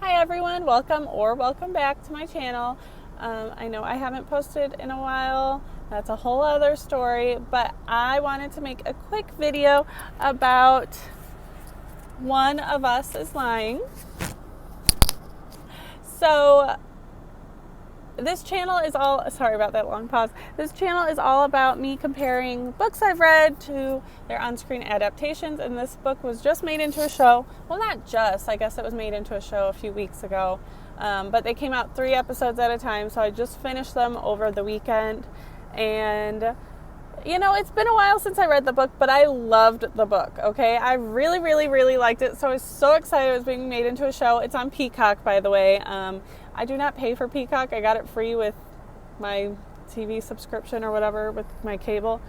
Hi everyone, welcome back to my channel. I know I haven't posted in a while. That's a whole other story, but I wanted to make a quick video about One of Us is Lying. So this channel is all, sorry about that long pause. This channel is all about me comparing books I've read to their on-screen adaptations, and this book was just made into a show. Well, not just, I guess it was made into a show a few weeks ago, but they came out 3 episodes at a time, so I just finished them over the weekend, and you know, it's been a while since I read the book, but I loved the book, okay? I really liked it, so I was so excited it was being made into a show. It's on Peacock, by the way. I do not pay for Peacock. I got it free with my TV subscription or whatever, with my cable.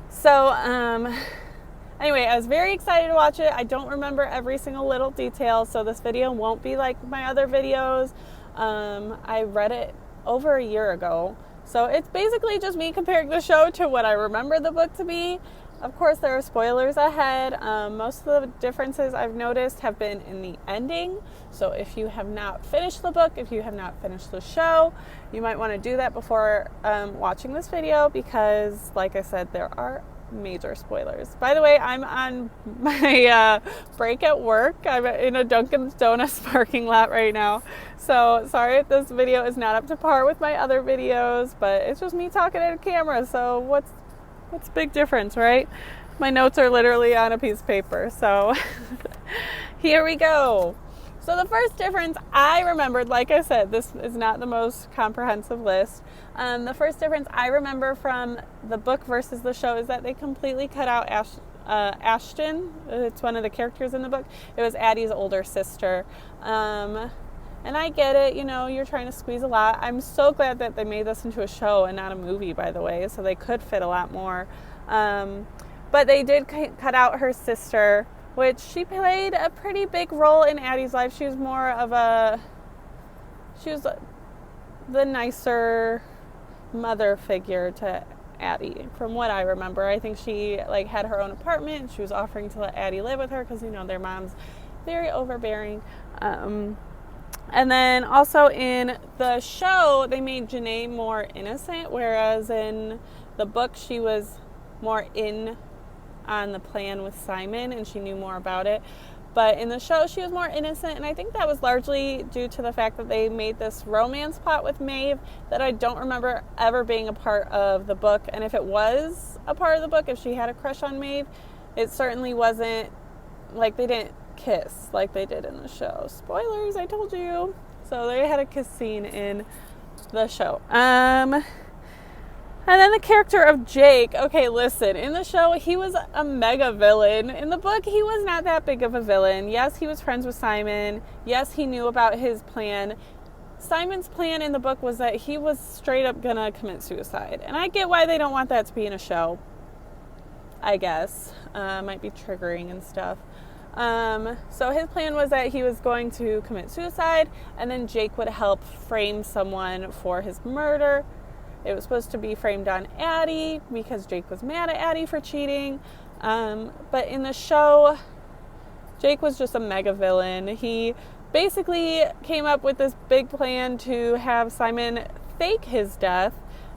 So, anyway, I was very excited to watch it. I don't remember every single little detail, so this video won't be like my other videos. I read it over a year ago. So it's basically just me comparing the show to what I remember the book to be. Of course, there are spoilers ahead. Most of the differences I've noticed have been in the ending. So if you have not finished the book, if you have not finished the show, you might want to do that before watching this video because, like I said, there are major spoilers. By the way, I'm on my break at work. I'm in a Dunkin' Donuts parking lot right now. So sorry if this video is not up to par with my other videos, but it's just me talking at a camera. So what's the big difference, right? My notes are literally on a piece of paper. So here we go. So the first difference I remembered, like I said, this is not the most comprehensive list. The first difference I remember from the book versus the show is that they completely cut out Ashton. It's one of the characters in the book. It was Addie's older sister. And I get it, you know, you're trying to squeeze a lot. I'm so glad that they made this into a show and not a movie, by the way, so they could fit a lot more. But they did cut out her sister, which she played a pretty big role in Addie's life. She was the nicer mother figure to Addie, from what I remember. I think she had her own apartment and she was offering to let Addie live with her because, you know, their mom's very overbearing. And then also in the show, they made Janae more innocent, whereas in the book, she was more in on the plan with Simon and she knew more about it. But in the show, she was more innocent, and I think that was largely due to the fact that they made this romance plot with Maeve that I don't remember ever being a part of the book. And if it was a part of the book, if she had a crush on Maeve, it certainly wasn't like they didn't kiss like they did in the show. Spoilers, I told you. So they had a kiss scene in the show. And then the character of Jake. Okay, listen, in the show, he was a mega villain. In the book, he was not that big of a villain. Yes, he was friends with Simon. Yes, he knew about his plan. Simon's plan in the book was that he was straight up gonna commit suicide. And I get why they don't want that to be in a show, I guess. Might be triggering and stuff. So his plan was that he was going to commit suicide, and then Jake would help frame someone for his murder. It was supposed to be framed on Addie because Jake was mad at Addie for cheating. But in the show, Jake was just a mega villain. He basically came up with this big plan to have Simon fake his death,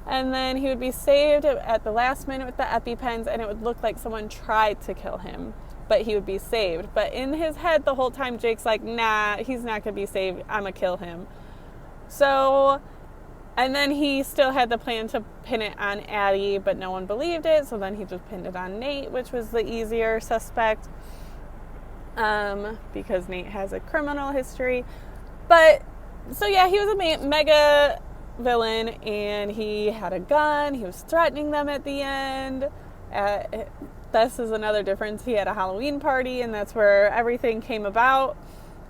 and then he would be saved at the last minute with the EpiPens, and it would look like someone tried to kill him, but he would be saved. But in his head the whole time, Jake's like, nah, he's not going to be saved. I'm going to kill him. So, and then he still had the plan to pin it on Addie, but no one believed it. So then he just pinned it on Nate, which was the easier suspect, because Nate has a criminal history. But, so yeah, he was a mega villain, and he had a gun. He was threatening them at the end. This is another difference. He had a Halloween party, and that's where everything came about.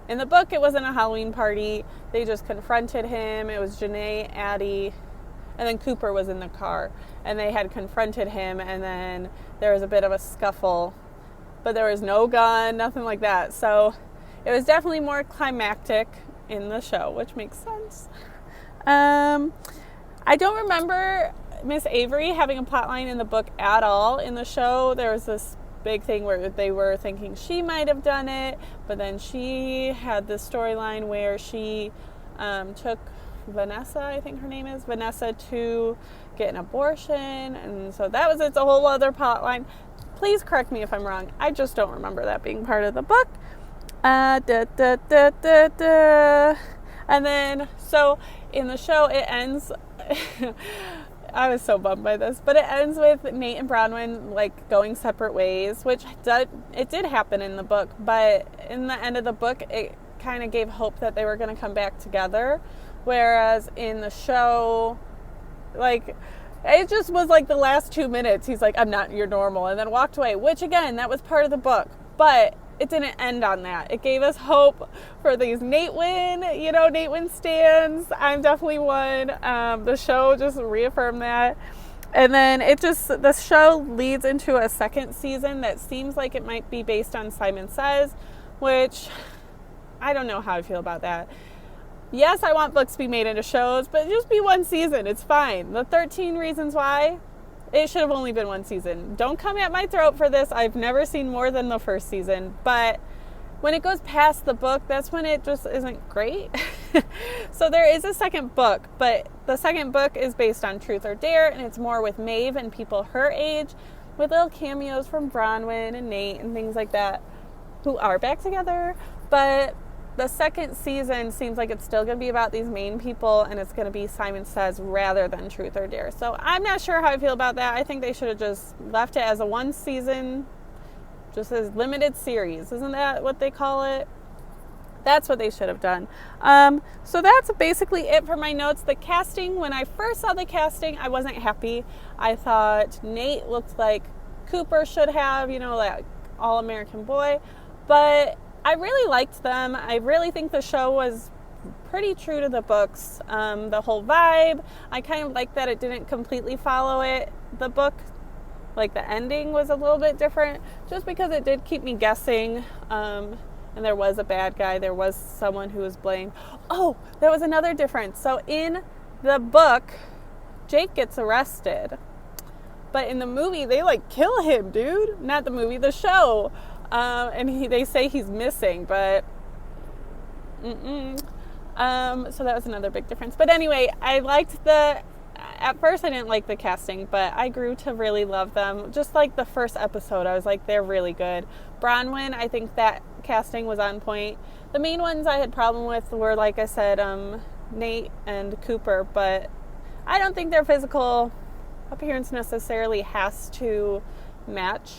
In the book, it wasn't a Halloween party. They just confronted him. It was Janae, Addie, and then Cooper was in the car. And they had confronted him, and then there was a bit of a scuffle. But there was no gun, nothing like that. So it was definitely more climactic in the show, which makes sense. I don't remember Miss Avery having a plotline in the book at all. In the show, there was this big thing where they were thinking she might have done it, but then she had this storyline where she took Vanessa, I think her name is, Vanessa, to get an abortion, and so that was it's a whole other plot line. Please correct me if I'm wrong. I just don't remember that being part of the book. And then, so in the show, it ends... I was so bummed by this, but it ends with Nate and Bronwyn like going separate ways, which it did happen in the book, but in the end of the book, it kind of gave hope that they were going to come back together, whereas in the show, like, it just was like the last 2 minutes, he's like, I'm not your normal, and then walked away, which again, that was part of the book, but it didn't end on that. It gave us hope for these Nate Wynn stands. I'm definitely one. The show just reaffirmed that. And then the show leads into a second season that seems like it might be based on Simon Says, which I don't know how I feel about that. Yes, I want books to be made into shows, but just be one season. It's fine. The 13 Reasons Why, it should have only been one season. Don't come at my throat for this. I've never seen more than the first season. But when it goes past the book, that's when it just isn't great. So there is a second book, but the second book is based on Truth or Dare, and it's more with Maeve and people her age, with little cameos from Bronwyn and Nate and things like that, who are back together. But the second season seems like it's still going to be about these main people, and it's going to be Simon Says rather than Truth or Dare. So I'm not sure how I feel about that. I think they should have just left it as a one season, just as limited series. Isn't that what they call it? That's what they should have done. So that's basically it for my notes. The casting, when I first saw the casting, I wasn't happy. I thought Nate looked like Cooper should have, like All-American Boy. But I really liked them. I really think the show was pretty true to the books. The whole vibe, I kind of like that it didn't completely follow the book. Like the ending was a little bit different, just because it did keep me guessing. And there was a bad guy. There was someone who was blamed. Oh, there was another difference. So in the book, Jake gets arrested. But in the movie, they kill him, dude. Not the movie, the show. And they say he's missing, but so that was another big difference. But anyway, at first I didn't like the casting, but I grew to really love them. Just like the first episode, I was like, they're really good. Bronwyn, I think that casting was on point. The main ones I had problem with were, like I said, Nate and Cooper, but I don't think their physical appearance necessarily has to match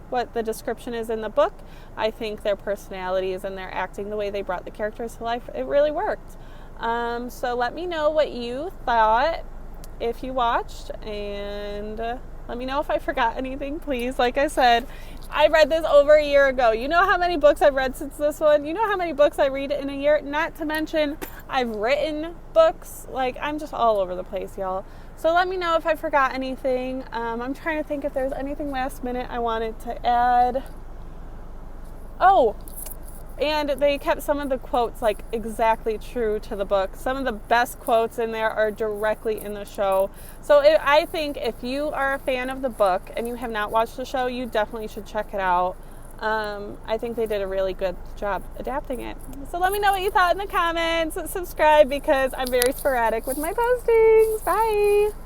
what the description is in the book. I think their personalities and their acting, the way they brought the characters to life, it really worked. So let me know what you thought if you watched, and let me know if I forgot anything, please. Like I said, I read this over a year ago. You know how many books I've read since this one? You know how many books I read in a year? Not to mention, I've written books. I'm just all over the place, y'all. So let me know if I forgot anything. I'm trying to think if there's anything last minute I wanted to add. Oh, and they kept some of the quotes exactly true to the book. Some of the best quotes in there are directly in the show. So I think if you are a fan of the book and you have not watched the show, you definitely should check it out. I think they did a really good job adapting it. So let me know what you thought in the comments. Subscribe, because I'm very sporadic with my postings. Bye!